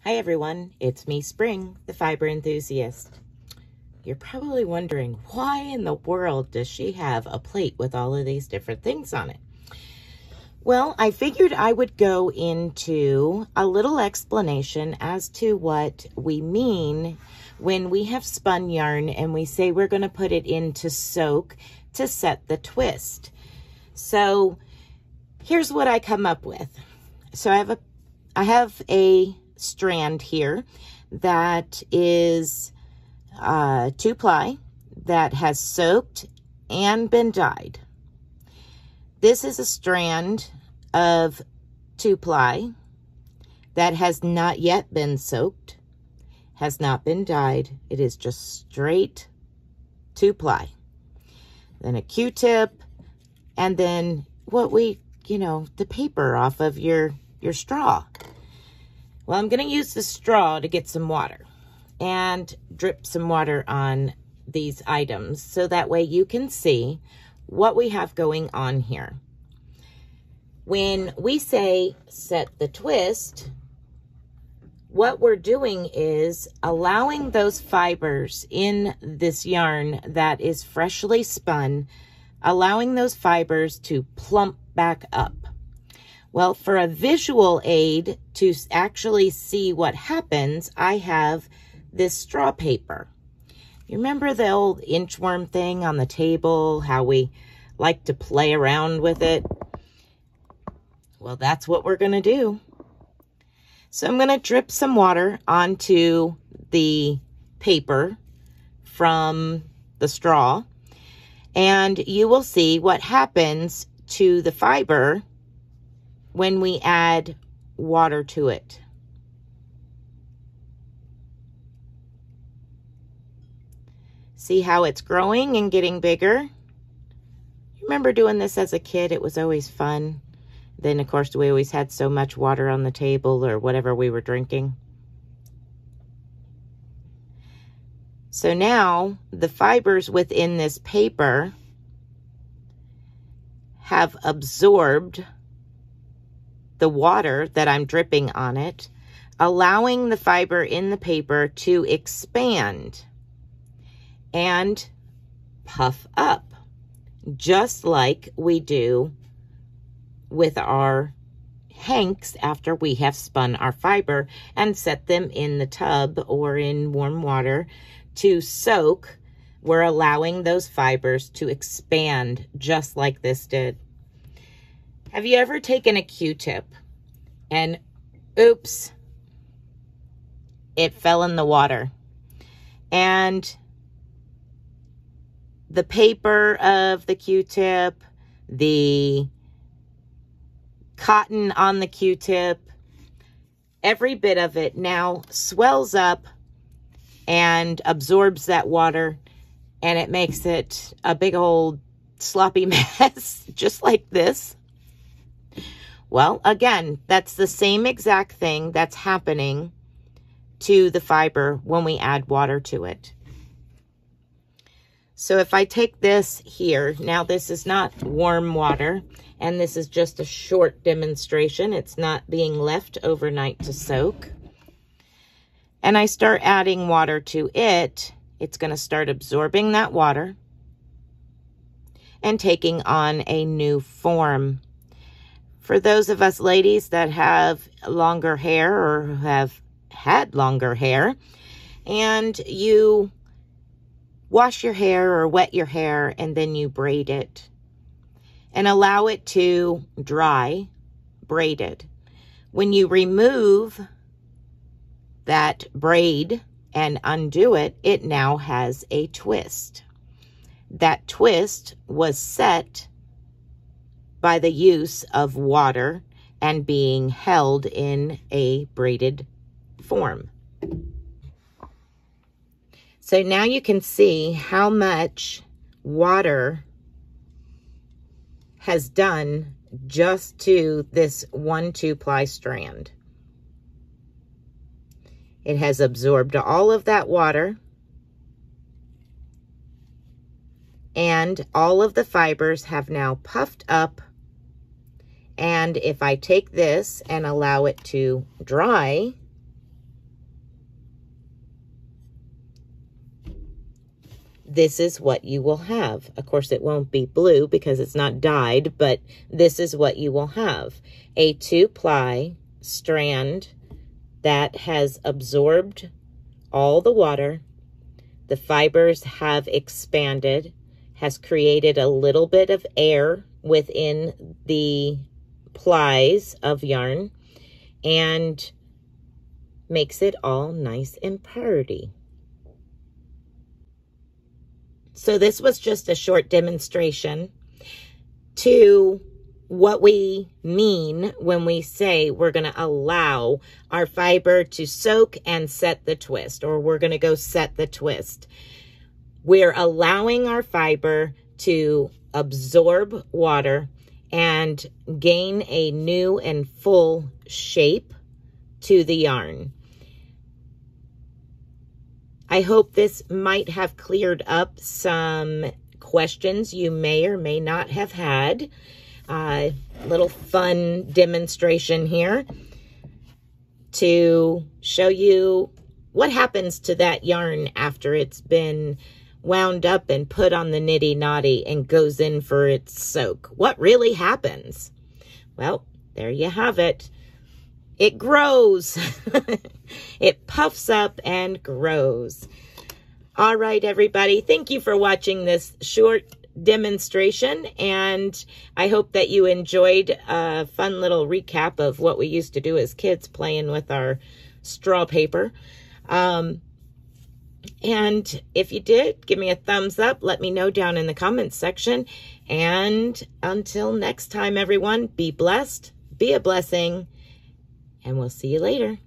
Hi everyone, it's me, Spring, the fiber enthusiast. You're probably wondering, why in the world does she have a plate with all of these different things on it? Well, I figured I would go into a little explanation as to what we mean when we have spun yarn and we say we're going to put it into soak to set the twist. So here's what I come up with. So I have a strand here that is 2-ply that has soaked and been dyed. This is a strand of 2-ply that has not yet been soaked, has not been dyed. It is just straight 2-ply. Then a Q-tip, and then what the paper off of your straw. Well, I'm going to use the straw to get some water and drip some water on these items so that way you can see what we have going on here. When we say set the twist, what we're doing is allowing those fibers in this yarn that is freshly spun, allowing those fibers to plump back up. Well, for a visual aid to actually see what happens, I have this straw paper. You remember the old inchworm thing on the table, how we like to play around with it? Well, that's what we're going to do. So I'm going to drip some water onto the paper from the straw, and you will see what happens to the fiber when we add water to it. See how it's growing and getting bigger? Remember doing this as a kid? It was always fun. Then, of course, we always had so much water on the table or whatever we were drinking. So now the fibers within this paper have absorbed the water that I'm dripping on it, allowing the fiber in the paper to expand and puff up, just like we do with our hanks after we have spun our fiber and set them in the tub or in warm water to soak. We're allowing those fibers to expand just like this did. Have you ever taken a Q-tip and oops, it fell in the water, and the paper of the Q-tip, the cotton on the Q-tip, every bit of it now swells up and absorbs that water, and it makes it a big old sloppy mess, just like this? Well, again, that's the same exact thing that's happening to the fiber when we add water to it. So if I take this here, now this is not warm water, and this is just a short demonstration. It's not being left overnight to soak. And I start adding water to it, it's going to start absorbing that water and taking on a new form. For those of us ladies that have longer hair or have had longer hair, and you wash your hair or wet your hair and then you braid it and allow it to dry, braided. When you remove that braid and undo it, it now has a twist. That twist was set by the use of water and being held in a braided form. So now you can see how much water has done just to this 1 2-ply strand. It has absorbed all of that water, and all of the fibers have now puffed up. And if I take this and allow it to dry, this is what you will have. Of course, it won't be blue because it's not dyed, but this is what you will have. A 2-ply strand that has absorbed all the water. The fibers have expanded, has created a little bit of air within the plies of yarn, and makes it all nice and pretty. So this was just a short demonstration to what we mean when we say we're going to allow our fiber to soak and set the twist, or we're going to go set the twist. We're allowing our fiber to absorb water and gain a new and full shape to the yarn. I hope this might have cleared up some questions you may or may not have had. Little fun demonstration here to show you what happens to that yarn after it's been wound up and put on the nitty knotty and goes in for its soak. What really happens? Well, there you have it. It grows. It puffs up and grows. All right, everybody. Thank you for watching this short demonstration, and I hope that you enjoyed a fun little recap of what we used to do as kids playing with our straw paper. And if you did, give me a thumbs up. Let me know down in the comments section. And until next time, everyone, be blessed, be a blessing, and we'll see you later.